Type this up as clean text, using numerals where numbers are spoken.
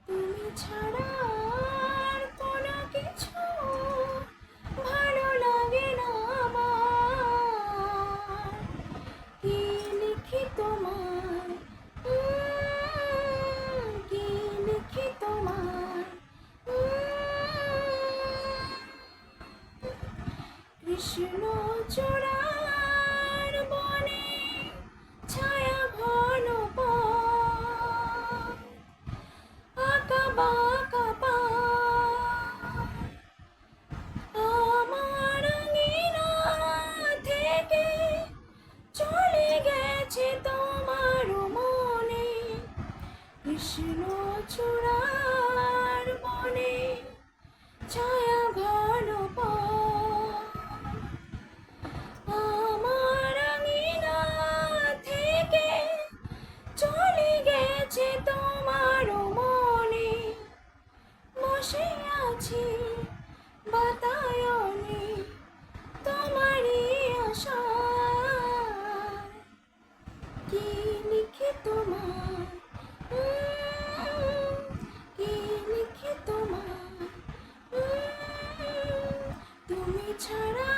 তুমি ছাড়া আর কোনো কিছু ভালো লাগে না আমার। কি লিখি তোমায়, কি লিখি তোমায়। কৃষ্ণচূড়ার বনে ছায়া ঘন পথ, আঁকা বাঁকা পথ। আমার আঙিনা থেকে চলে গেছে তোমার মনে। কৃষ্ণচূড়ার বনে ছায়া ঘন পথ, আমার আঙিনা থেকে চলে গেছে তোমার মনে। বসে আছি বাতায়নে তোমারই আশায়। কি লিখে তোমায়, কি লিখে তোমায়। তুমি ছাড়া